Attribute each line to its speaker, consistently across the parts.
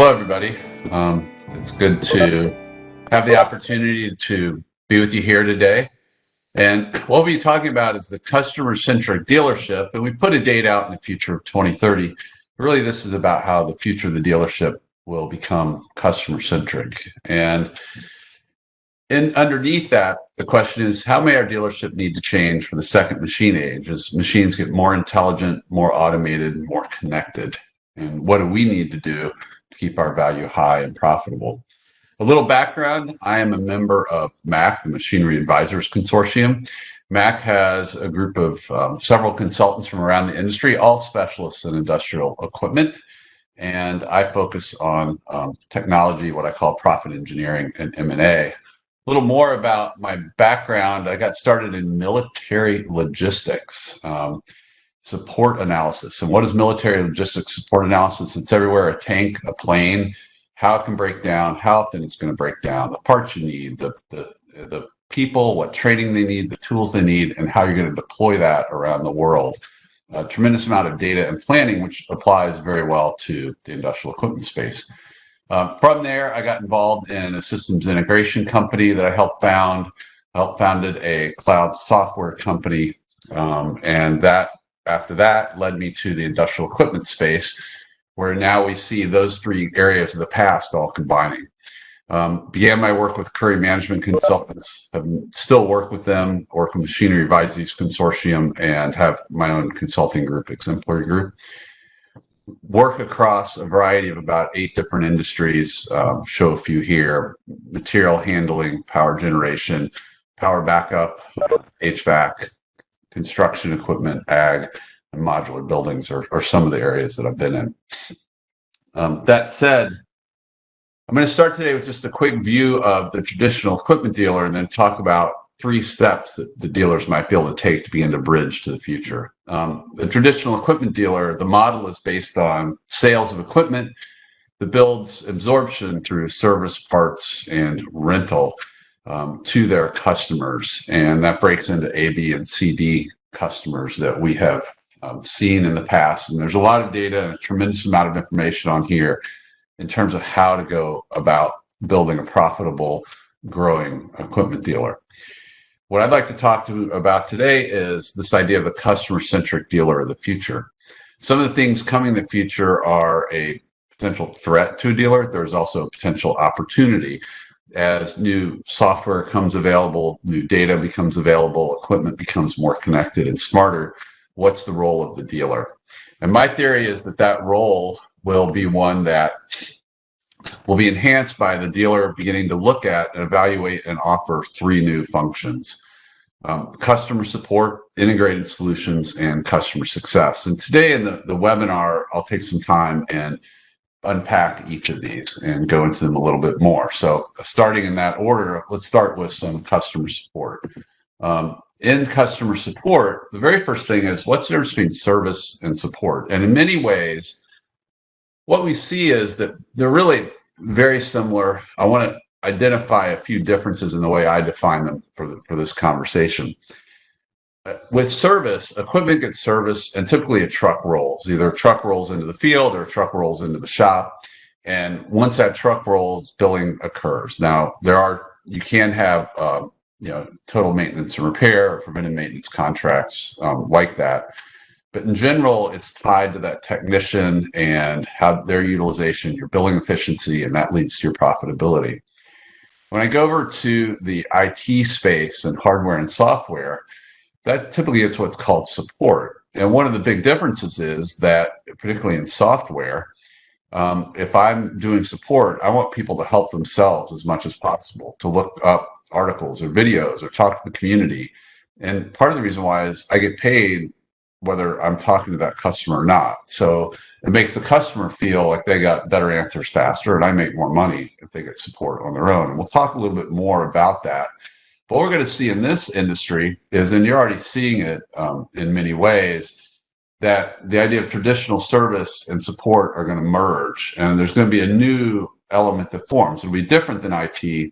Speaker 1: Hello, everybody. It's good to have the opportunity to be with you here today. And what we'll be talking about is the customer-centric dealership. And we put a date out in the future of 2030. Really, this is about how the future of the dealership will become customer-centric. And underneath that, the question is, how may our dealership need to change for the second machine age as machines get more intelligent, more automated, more connected? And what do we need to do to keep our value high and profitable? A little background, I am a member of MAC, the Machinery Advisors Consortium. MAC has a group of several consultants from around the industry, all specialists in industrial equipment. And I focus on technology, what I call profit engineering and M&A. A little more about my background. I got started in military logistics, support analysis. And what is military logistics support analysis? It's everywhere: a tank, a plane, how it can break down, how often it's going to break down, the parts you need, the people, what training they need, the tools they need, and how you're going to deploy that around the world. A tremendous amount of data and planning, which applies very well to the industrial equipment space. From there, I got involved in a systems integration company that I helped founded a cloud software company, and that after that led me to the industrial equipment space, where now we see those three areas of the past all combining. Began my work with Curry Management Consultants, have still work with them, work with Machinery Advisors Consortium, and have my own consulting group, Exemplary Group. Work across a variety of about 8 different industries, show a few here: material handling, power generation, power backup, HVAC, construction equipment, ag, and modular buildings are some of the areas that I've been in. That said, I'm going to start today with just a quick view of the traditional equipment dealer and then talk about 3 steps that the dealers might be able to take to begin to bridge to the future. The traditional equipment dealer, the model is based on sales of equipment that builds absorption through service, parts, and rental to their customers. And that breaks into A, B, and C, D customers that we have seen in the past. And there's a lot of data and a tremendous amount of information on here in terms of how to go about building a profitable, growing equipment dealer. What I'd like to talk to you about today is this idea of the customer-centric dealer of the future. Some of the things coming in the future are a potential threat to a dealer. There's also a potential opportunity as new software comes available, new data becomes available, equipment becomes more connected and smarter. What's the role of the dealer? And my theory is that that role will be one that will be enhanced by the dealer beginning to look at and evaluate and offer 3 new functions: customer support, integrated solutions, and customer success. And today in the webinar, I'll take some time and unpack each of these and go into them a little bit more. So starting in that order, let's start with some customer support. In customer support, the very first thing is, what's the difference between service and support? And in many ways, what we see is that they're really very similar. I want to identify a few differences in the way I define them for this conversation. With service, equipment gets serviced, and typically a truck rolls. Either a truck rolls into the field or a truck rolls into the shop. And once that truck rolls, billing occurs. Now, you can have total maintenance and repair or preventive maintenance contracts like that. But in general, it's tied to that technician and how their utilization, your billing efficiency, and that leads to your profitability. When I go over to the IT space and hardware and software, that typically is what's called support. And one of the big differences is that, particularly in software, if I'm doing support, I want people to help themselves as much as possible, to look up articles or videos or talk to the community. And part of the reason why is I get paid whether I'm talking to that customer or not. So it makes the customer feel like they got better answers faster, and I make more money if they get support on their own. And we'll talk a little bit more about that. But what we're going to see in this industry is, and you're already seeing it in many ways, that the idea of traditional service and support are going to merge, and there's going to be a new element that forms. It'll be different than IT,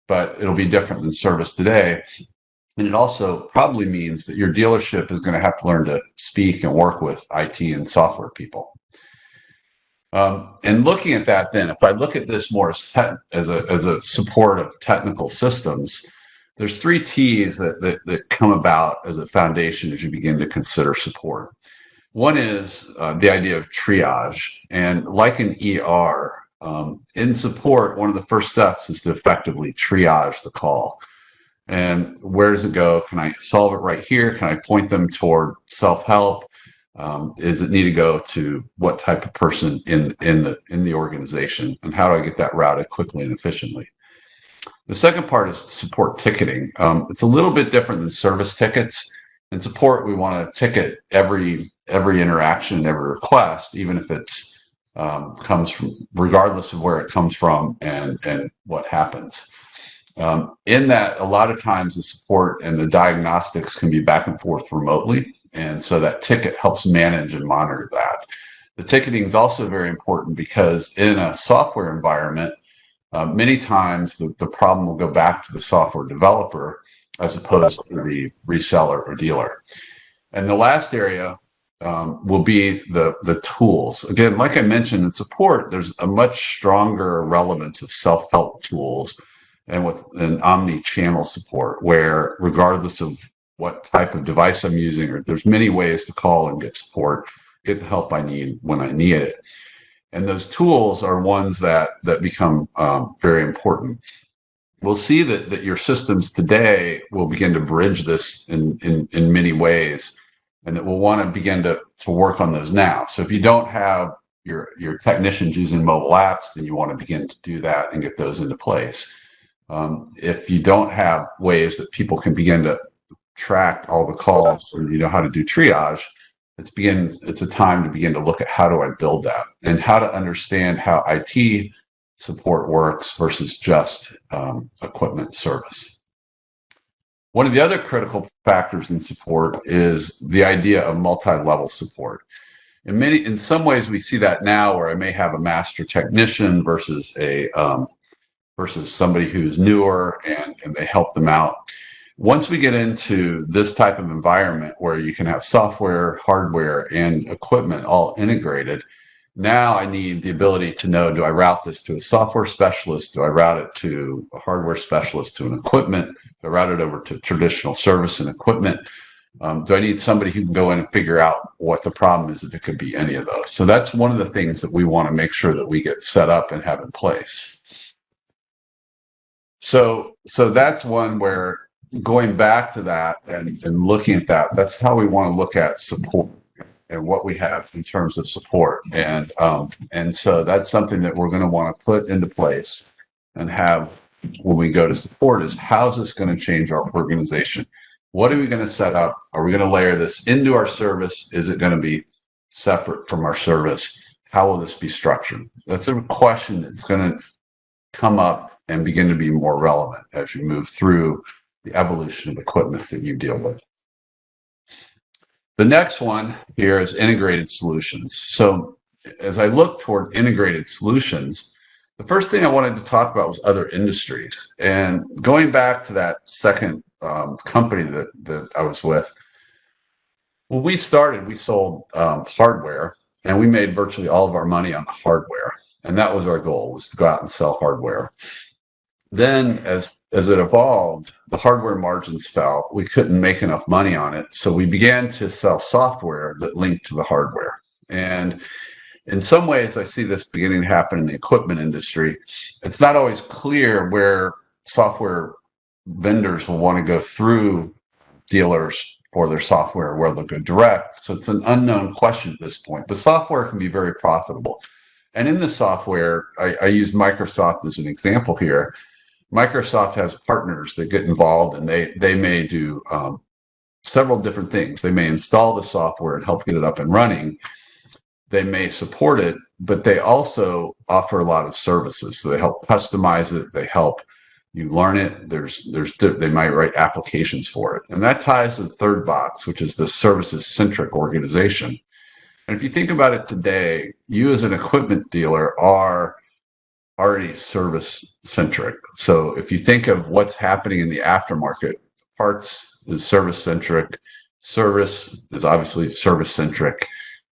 Speaker 1: but it'll be different than service today. And it also probably means that your dealership is going to have to learn to speak and work with IT and software people. And looking at that, then, if I look at this more as a support of technical systems, there's three T's that come about as a foundation as you begin to consider support. One is the idea of triage, and like an ER, in support, one of the first steps is to effectively triage the call. And where does it go? Can I solve it right here? Can I point them toward self-help? Is it need to go to what type of person in the organization, and how do I get that routed quickly and efficiently? The second part is support ticketing. It's a little bit different than service tickets. In support, we want to ticket every interaction, every request, even if it's comes from, regardless of where it comes from and what happens. In that, a lot of times the support and the diagnostics can be back and forth remotely. And so that ticket helps manage and monitor that. The ticketing is also very important because in a software environment, many times the problem will go back to the software developer as opposed to the reseller or dealer. And the last area will be the tools. Again, like I mentioned, in support, there's a much stronger relevance of self-help tools and with an omni-channel support, where regardless of what type of device I'm using, or there's many ways to call and get support, get the help I need when I need it. And those tools are ones that become very important. We'll see that your systems today will begin to bridge this in many ways, and that we'll want to begin to work on those now. So if you don't have your technicians using mobile apps, then you want to begin to do that and get those into place. If you don't have ways that people can begin to track all the calls, or you know how to do triage, it's a time to begin to look at how do I build that, and how to understand how IT support works versus just equipment service. One of the other critical factors in support is the idea of multi-level support. In some ways, we see that now, where I may have a master technician versus somebody who's newer, and they help them out. Once we get into this type of environment where you can have software, hardware, and equipment all integrated, now I need the ability to know, do I route this to a software specialist? Do I route it to a hardware specialist, to an equipment? Do I route it over to traditional service and equipment? Do I need somebody who can go in and figure out what the problem is, if it could be any of those? So that's one of the things that we want to make sure that we get set up and have in place. So that's one where, going back to that and looking at that, that's how we want to look at support and what we have in terms of support. And so that's something that we're going to want to put into place and have when we go to support, is how's this going to change our organization? What are we going to set up? Are we going to layer this into our service? Is it going to be separate from our service? How will this be structured? That's a question that's going to come up and begin to be more relevant as you move through the evolution of equipment that you deal with. The next one here is integrated solutions. So as I look toward integrated solutions, the first thing I wanted to talk about was other industries. And going back to that second company that I was with, when we started, we sold hardware, and we made virtually all of our money on the hardware. And that was our goal, was to go out and sell hardware. Then as it evolved, the hardware margins fell. We couldn't make enough money on it. So we began to sell software that linked to the hardware. And in some ways, I see this beginning to happen in the equipment industry. It's not always clear where software vendors will want to go through dealers for their software, where they'll go direct. So it's an unknown question at this point. But software can be very profitable. And in the software, I use Microsoft as an example here. Microsoft has partners that get involved, and they may do several different things. They may install the software and help get it up and running. They may support it, but they also offer a lot of services. So they help customize it. They help you learn it. They might write applications for it. And that ties to the third box, which is the services-centric organization. And if you think about it today, you as an equipment dealer are already service-centric. So if you think of what's happening in the aftermarket, parts is service-centric, service is obviously service-centric,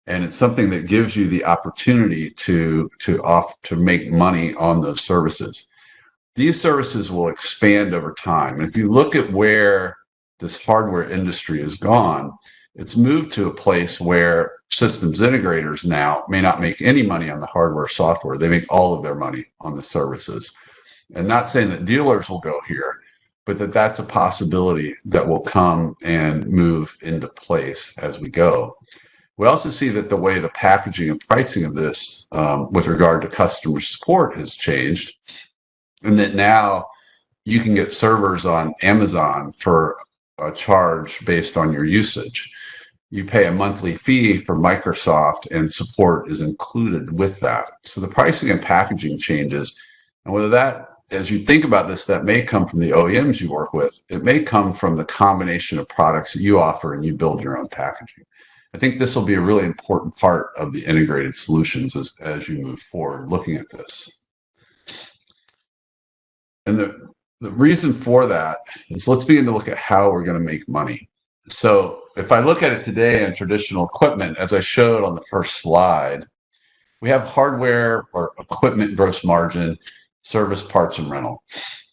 Speaker 1: And it's something that gives you the opportunity to make money on those services. These services will expand over time. And if you look at where this hardware industry has gone, it's moved to a place where systems integrators now may not make any money on the hardware software. They make all of their money on the services. And not saying that dealers will go here, but that's a possibility that will come and move into place as we go. We also see that the way the packaging and pricing of this with regard to customer support has changed, and that now you can get servers on Amazon for a charge based on your usage. You pay a monthly fee for Microsoft, and support is included with that. So the pricing and packaging changes, and whether that, as you think about this, that may come from the OEMs you work with. It may come from the combination of products that you offer and you build your own packaging. I think this will be a really important part of the integrated solutions as you move forward looking at this. And the reason for that is, let's begin to look at how we're going to make money. So if I look at it today in traditional equipment, as I showed on the first slide, we have hardware or equipment gross margin, service, parts, and rental.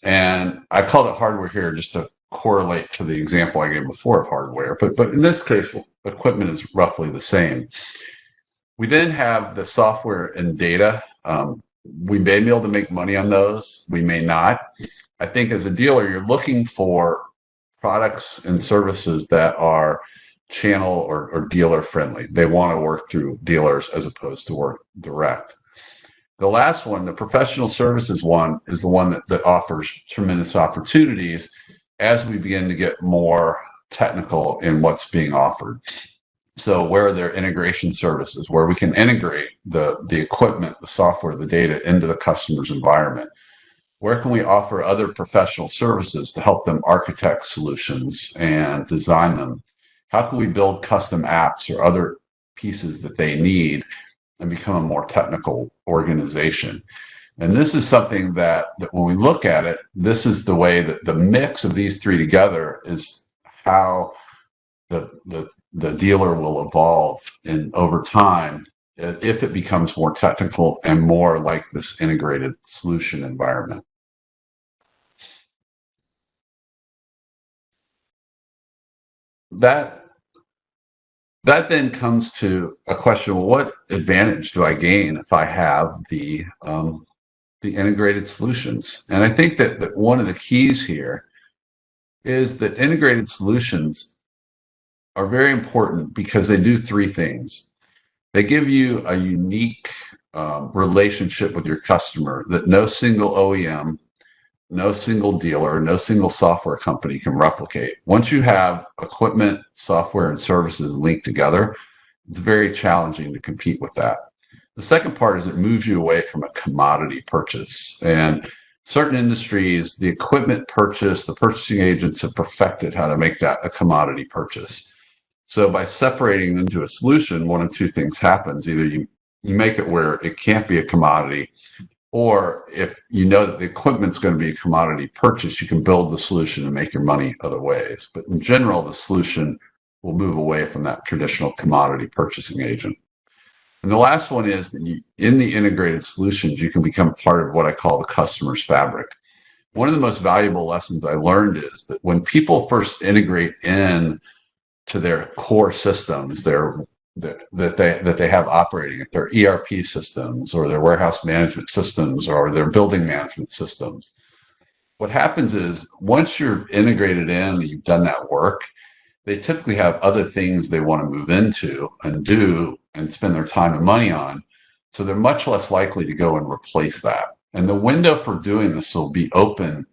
Speaker 1: And I called it hardware here just to correlate to the example I gave before of hardware. But in this case, equipment is roughly the same. We then have the software and data. We may be able to make money on those. We may not. I think as a dealer, you're looking for products and services that are channel or dealer friendly. They want to work through dealers as opposed to work direct. The last one, the professional services one, is the one that offers tremendous opportunities as we begin to get more technical in what's being offered. So where are there integration services where we can integrate the equipment, the software, the data into the customer's environment? Where can we offer other professional services to help them architect solutions and design them? How can we build custom apps or other pieces that they need and become a more technical organization? And this is something that when we look at it, this is the way that the mix of these three together is how the dealer will evolve in over time if it becomes more technical and more like this integrated solution environment. That then comes to a question: well, what advantage do I gain if I have the integrated solutions? And I think that one of the keys here is that integrated solutions are very important because they do three things. They give you a unique relationship with your customer that no single OEM, no single dealer, no single software company can replicate. Once you have equipment, software, and services linked together, it's very challenging to compete with that. The second part is it moves you away from a commodity purchase. And certain industries, the equipment purchase, the purchasing agents have perfected how to make that a commodity purchase. So by separating into a solution, one of two things happens. Either you make it where it can't be a commodity, or if you know that the equipment's going to be a commodity purchase, you can build the solution and make your money other ways. But in general, the solution will move away from that traditional commodity purchasing agent. And the last one is that in the integrated solutions, you can become part of what I call the customer's fabric. One of the most valuable lessons I learned is that when people first integrate in to their core systems, that they have operating at their ERP systems or their warehouse management systems or their building management systems, what happens is once you're integrated in and you've done that work, they typically have other things they want to move into and do and spend their time and money on. So they're much less likely to go and replace that. And the window for doing this will be open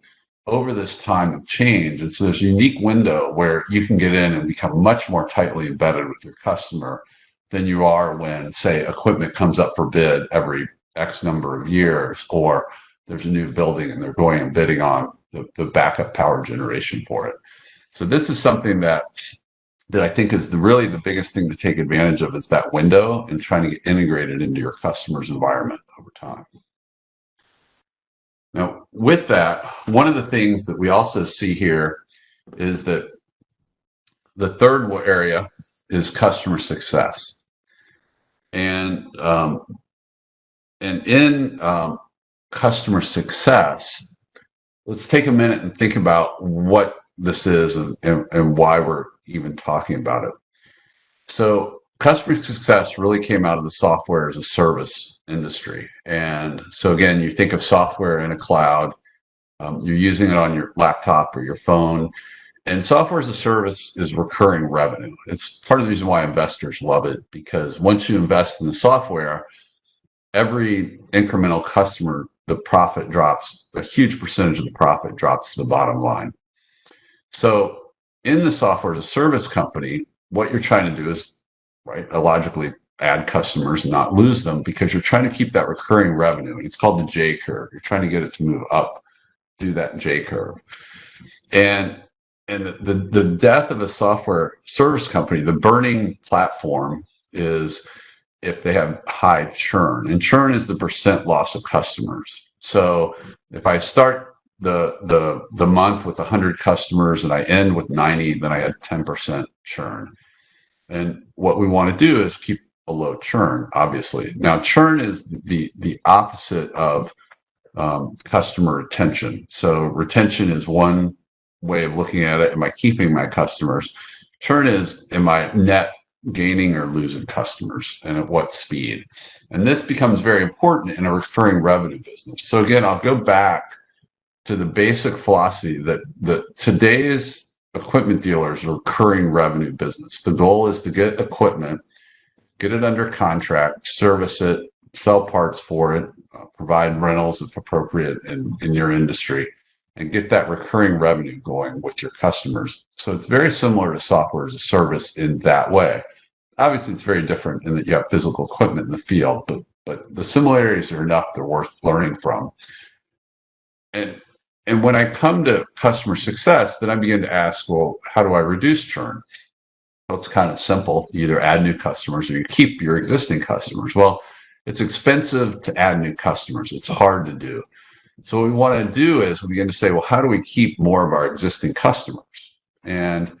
Speaker 1: over this time of change. And so there's a unique window where you can get in and become much more tightly embedded with your customer than you are when, say, equipment comes up for bid every X number of years, or there's a new building and they're going and bidding on the backup power generation for it. So this is something that I think is really the biggest thing to take advantage of, is that window and trying to get integrated into your customer's environment over time. Now, with that, one of the things that we also see here is that the third area is customer success. And in customer success, let's take a minute and think about what this is and why we're even talking about it. So customer success really came out of the software as a service industry. And so again, you think of software in a cloud, you're using it on your laptop or your phone. And software as a service is recurring revenue. It's part of the reason why investors love it, because once you invest in the software, every incremental customer, the profit drops, a huge percentage of the profit drops to the bottom line. So in the software as a service company, what you're trying to do is, right, logically add customers and not lose them, because you're trying to keep that recurring revenue. And it's called the J curve. You're trying to get it to move up through that J curve. And the death of a software service company, the burning platform, is if they have high churn. And churn is the percent loss of customers. So if I start the month with 100 customers and I end with 90, then I had 10% churn. And what we want to do is keep a low churn, obviously. Now, churn is the opposite of customer retention. So retention is one way of looking at it. Am I keeping my customers? Churn is, am I net gaining or losing customers, and at what speed? And this becomes very important in a recurring revenue business. So again, I'll go back to the basic philosophy that today's equipment dealers are recurring revenue business. The goal is to get equipment, get it under contract, service it, sell parts for it, provide rentals if appropriate in your industry, and get that recurring revenue going with your customers. So it's very similar to software as a service in that way. Obviously, it's very different in that you have physical equipment in the field, but the similarities are enough they're worth learning from. And when I come to customer success, then I begin to ask, well, how do I reduce churn? Well, it's kind of simple. You either add new customers or you keep your existing customers. Well, it's expensive to add new customers. It's hard to do. So what we want to do is we begin to say, well, how do we keep more of our existing customers? And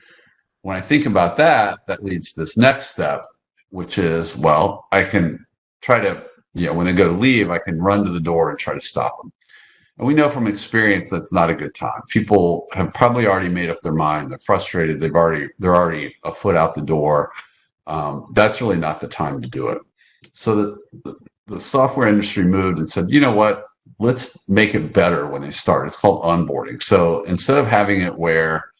Speaker 1: when I think about that, that leads to this next step, which is, well, I can try to, when they go to leave, I can run to the door and try to stop them. And we know from experience that's not a good time. People have probably already made up their mind. They're frustrated. They're already a foot out the door. That's really not the time to do it. So the software industry moved and said, you know what? Let's make it better when they start. It's called onboarding. So instead of having it where,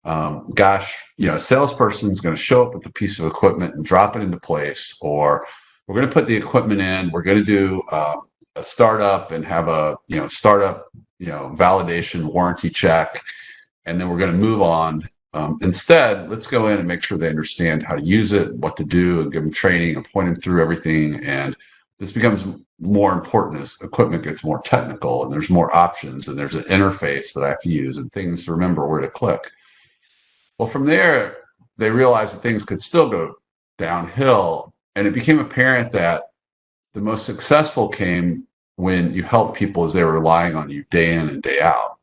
Speaker 1: a salesperson's going to show up with a piece of equipment and drop it into place, or we're going to put the equipment in, we're going to do a startup and have a startup validation warranty check, and then we're going to move on. Instead, let's go in and make sure they understand how to use it, what to do, and give them training and point them through everything. And this becomes more important as equipment gets more technical and there's more options and there's an interface that I have to use and things to remember where to click. Well, from there, they realized that things could still go downhill, and it became apparent that the most successful came when you help people as they were relying on you day in and day out.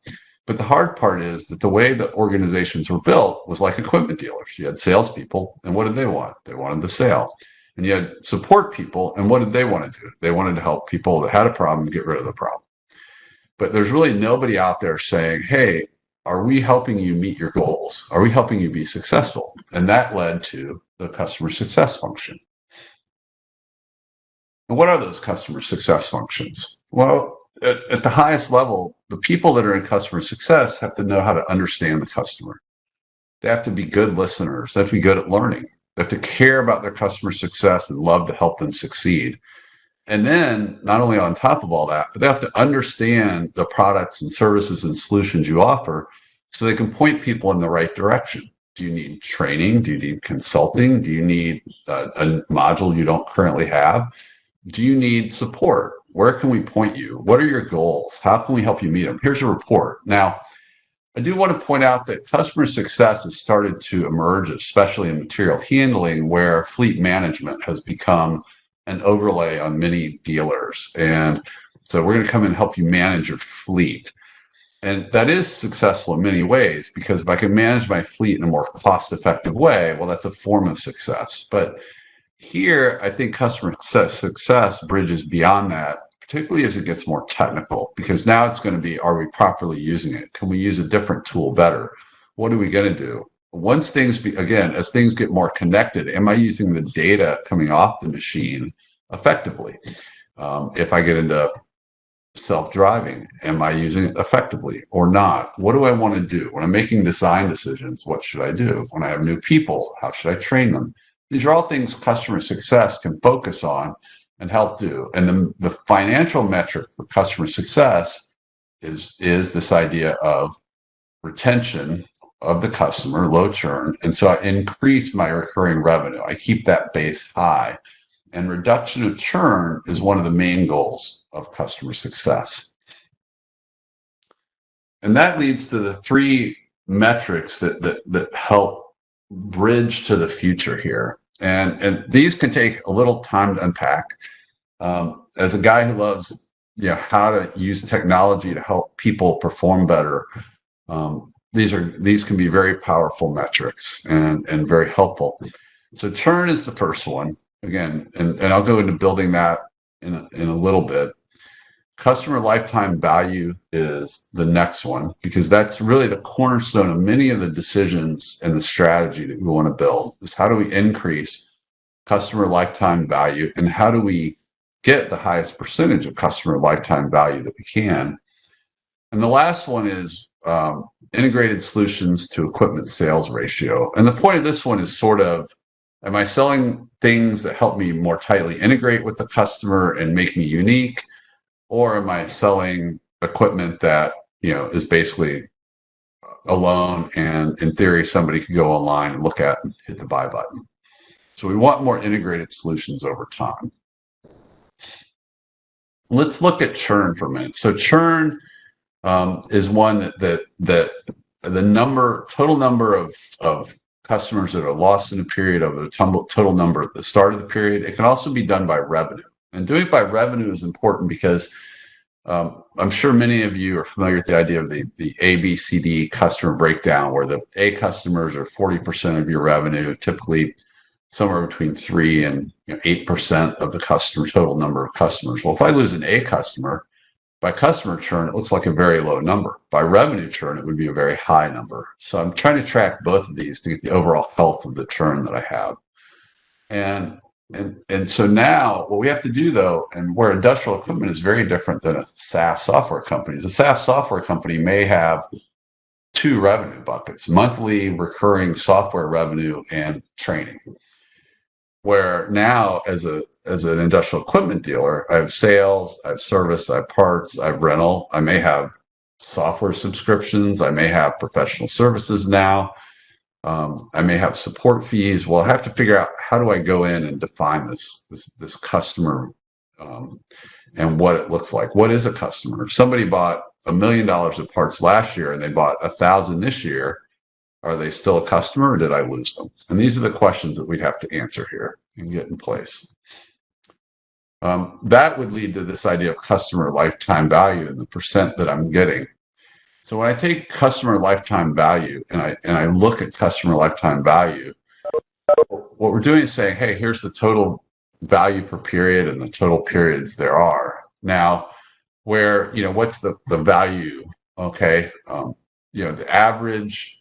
Speaker 1: But the hard part is that the way that organizations were built was like equipment dealers. You had salespeople, and what did they want? They wanted the sale. And you had support people, and what did they want to do? They wanted to help people that had a problem get rid of the problem. But there's really nobody out there saying, hey, are we helping you meet your goals? Are we helping you be successful? And that led to the customer success function. And what are those customer success functions? Well, at the highest level, the people that are in customer success have to know how to understand the customer. They have to be good listeners. They have to be good at learning. They have to care about their customer success and love to help them succeed. And then not only on top of all that, but they have to understand the products and services and solutions you offer so they can point people in the right direction. Do you need training? Do you need consulting? Do you need a module you don't currently have? Do you need support? Where can we point you? What are your goals? How can we help you meet them? Here's a report. Now, I do want to point out that customer success has started to emerge, especially in material handling, where fleet management has become an overlay on many dealers. And so we're going to come and help you manage your fleet. And that is successful in many ways, because if I can manage my fleet in a more cost-effective way, well, that's a form of success. But Here, I think customer success bridges beyond that, particularly as it gets more technical, because now it's going to be, are we properly using it? Can we use a different tool better? What are we going to do? Once as things get more connected, am I using the data coming off the machine effectively? If I get into self-driving, am I using it effectively or not? What do I want to do? When I'm making design decisions, what should I do? When I have new people, how should I train them? These are all things customer success can focus on and help do. And the financial metric for customer success is this idea of retention of the customer, low churn. And so I increase my recurring revenue. I keep that base high. And reduction of churn is one of the main goals of customer success. And that leads to the three metrics that help bridge to the future here. And these can take a little time to unpack. As a guy who loves how to use technology to help people perform better, these can be very powerful metrics and very helpful. So churn is the first one. Again, and I'll go into building that in a little bit. Customer lifetime value is the next one, because that's really the cornerstone of many of the decisions and the strategy that we want to build, is how do we increase customer lifetime value and how do we get the highest percentage of customer lifetime value that we can. And the last one is integrated solutions to equipment sales ratio. And the point of this one is sort of, am I selling things that help me more tightly integrate with the customer and make me unique? Or am I selling equipment that, is basically alone and in theory, somebody could go online and look at and hit the buy button? So we want more integrated solutions over time. Let's look at churn for a minute. So churn is one that the total number of customers that are lost in a period over the total number at the start of the period. It can also be done by revenue. And doing it by revenue is important because I'm sure many of you are familiar with the idea of the ABCD customer breakdown, where the A customers are 40% of your revenue, typically somewhere between 3 and 8% of the total number of customers. Well, if I lose an A customer, by customer churn, it looks like a very low number. By revenue churn, it would be a very high number. So I'm trying to track both of these to get the overall health of the churn that I have. And so now what we have to do, though, and where industrial equipment is very different than a SaaS software company, is a SaaS software company may have two revenue buckets: monthly recurring software revenue and training. Where now, as an industrial equipment dealer, I have sales, I have service, I have parts, I have rental. I may have software subscriptions. I may have professional services now. I may have support fees. Well, I have to figure out, how do I go in and define this customer and what it looks like? What is a customer? If somebody bought $1 million of parts last year and they bought 1,000 this year, are they still a customer, or did I lose them? And these are the questions that we'd have to answer here and get in place. That would lead to this idea of customer lifetime value and the percent that I'm getting. So when I take customer lifetime value and I look at customer lifetime value, what we're doing is saying, hey, here's the total value per period and the total periods there are. Now, what's the value? Okay, the average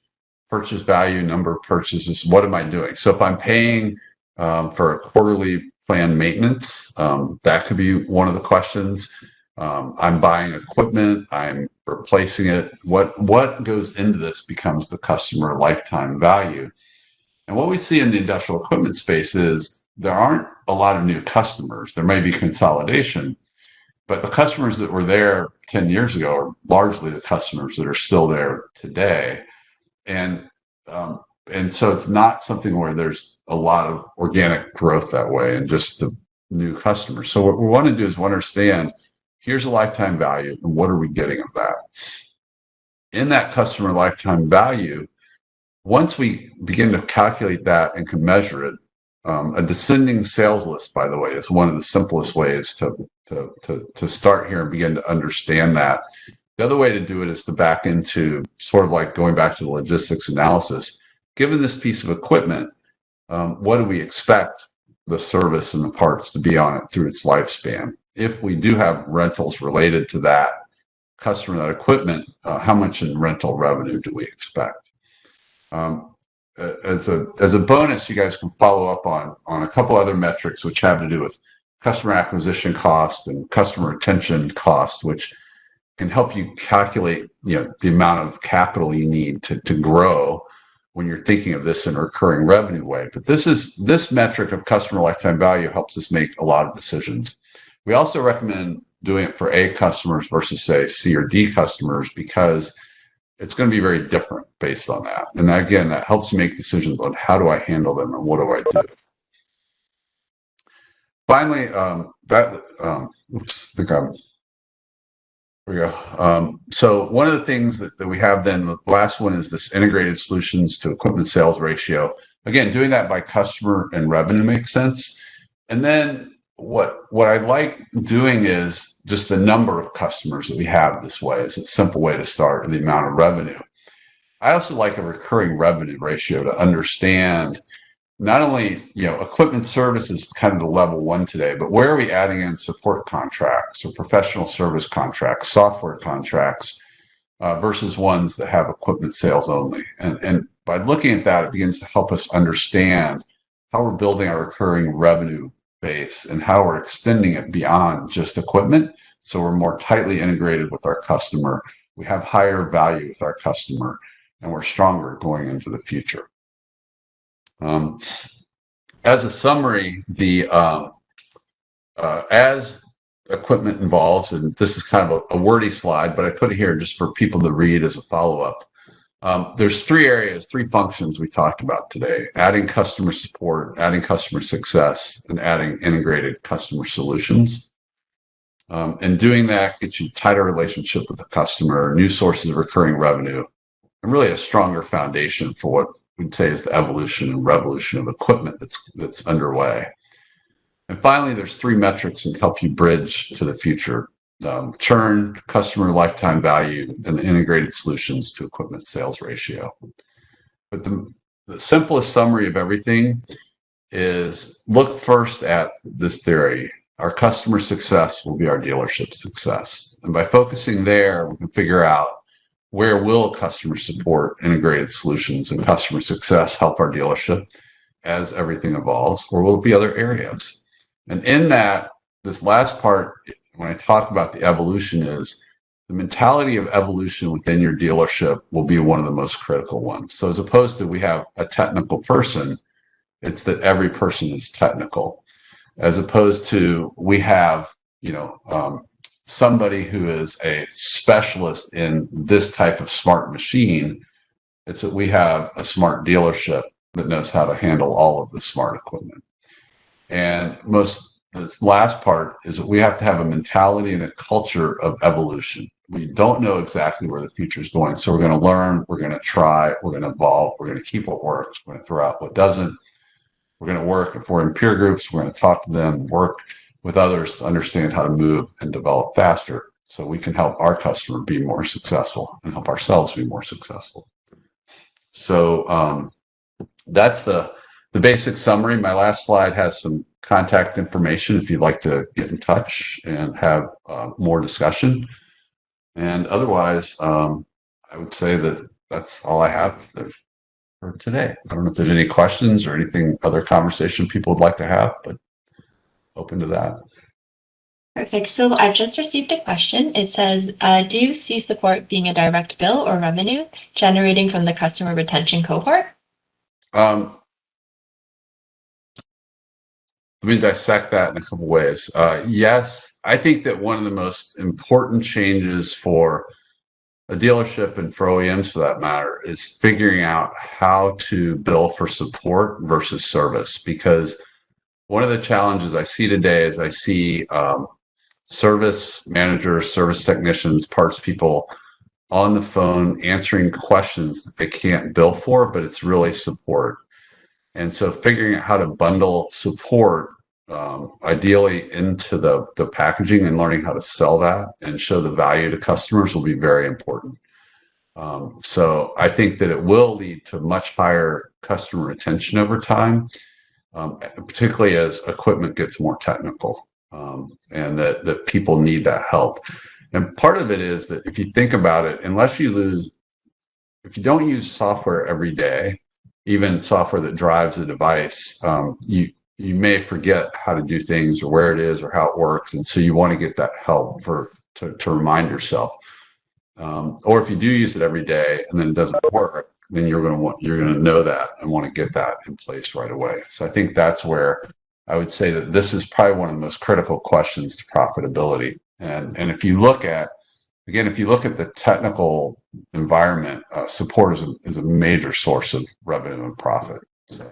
Speaker 1: purchase value, number of purchases, what am I doing? So if I'm paying for a quarterly planned maintenance, that could be one of the questions. I'm buying equipment, I'm replacing it. What goes into this becomes the customer lifetime value. And what we see in the industrial equipment space is there aren't a lot of new customers. There may be consolidation, but the customers that were there 10 years ago are largely the customers that are still there today. And so it's not something where there's a lot of organic growth that way and just the new customers. So what we want to do is understand, here's a lifetime value, and what are we getting of that? In that customer lifetime value, once we begin to calculate that and can measure it, a descending sales list, by the way, is one of the simplest ways to start here and begin to understand that. The other way to do it is to back into sort of like going back to the logistics analysis. Given this piece of equipment, what do we expect the service and the parts to be on it through its lifespan. If we do have rentals related to that customer, that equipment, how much in rental revenue do we expect? As a bonus, you guys can follow up on a couple other metrics which have to do with customer acquisition cost and customer retention cost, which can help you calculate, the amount of capital you need to grow when you're thinking of this in a recurring revenue way. But this metric of customer lifetime value helps us make a lot of decisions. We also recommend doing it for A customers versus, say, C or D customers, because it's going to be very different based on that. And again, that helps you make decisions on how do I handle them and what do I do. Finally, so one of the things that we have then, the last one is this integrated solutions to equipment sales ratio. Again, doing that by customer and revenue makes sense. And then what I like doing is just the number of customers that we have this way is a simple way to start, and the amount of revenue. I also like a recurring revenue ratio to understand not only, equipment services kind of the level one today, but where are we adding in support contracts or professional service contracts, software contracts, versus ones that have equipment sales only. And by looking at that, it begins to help us understand how we're building our recurring revenue base and how we're extending it beyond just equipment. So we're more tightly integrated with our customer. We have higher value with our customer, and we're stronger going into the future. As a summary, as equipment evolves, and this is kind of a wordy slide, but I put it here just for people to read as a follow-up. There's three functions we talked about today: adding customer support, adding customer success, and adding integrated customer solutions. And doing that gets you a tighter relationship with the customer, new sources of recurring revenue, and really a stronger foundation for what we'd say is the evolution and revolution of equipment that's underway. And finally, there's three metrics that help you bridge to the future: churn, customer lifetime value, and the integrated solutions to equipment sales ratio. But the simplest summary of everything is look first at this theory. Our customer success will be our dealership success. And by focusing there, we can figure out where will customer support, integrated solutions, and customer success help our dealership as everything evolves, or will it be other areas? And in that, this last part, when I talk about the evolution, is the mentality of evolution within your dealership will be one of the most critical ones. So as opposed to we have a technical person, it's that every person is technical. As opposed to we have, somebody who is a specialist in this type of smart machine, it's that we have a smart dealership that knows how to handle all of the smart equipment. And this last part is that we have to have a mentality and a culture of evolution. We don't know exactly where the future is going. So we're going to learn, we're going to try, we're going to evolve, we're going to keep what works, we're going to throw out what doesn't. We're going to work, if we're in peer groups, we're going to talk to them, work with others to understand how to move and develop faster so we can help our customer be more successful and help ourselves be more successful. So that's the basic summary. My last slide has some contact information if you'd like to get in touch and have more discussion. And otherwise, I would say that that's all I have for today. I don't know if there's any questions or anything, other conversation people would like to have, but open to that.
Speaker 2: Perfect. So I've just received a question. It says, do you see support being a direct bill or revenue generating from the customer retention cohort?
Speaker 1: Let me dissect that in a couple ways. Yes, I think that one of the most important changes for a dealership and for OEMs for that matter is figuring out how to bill for support versus service. Because one of the challenges I see today is I see service managers, service technicians, parts people on the phone answering questions that they can't bill for, but it's really support. And so figuring out how to bundle support ideally into the packaging and learning how to sell that and show the value to customers will be very important. So I think that it will lead to much higher customer retention over time. particularly as equipment gets more technical, and that people need that help. And part of it is that if you think about it, if you don't use software every day, even software that drives a device, you may forget how to do things or where it is or how it works, and so you want to get that help to remind yourself. Or if you do use it every day and then it doesn't work, then you're going to know that and want to get that in place right away. So I think that's where I would say that this is probably one of the most critical questions to profitability. And if you look at the technical environment, support is a major source of revenue and profit. So.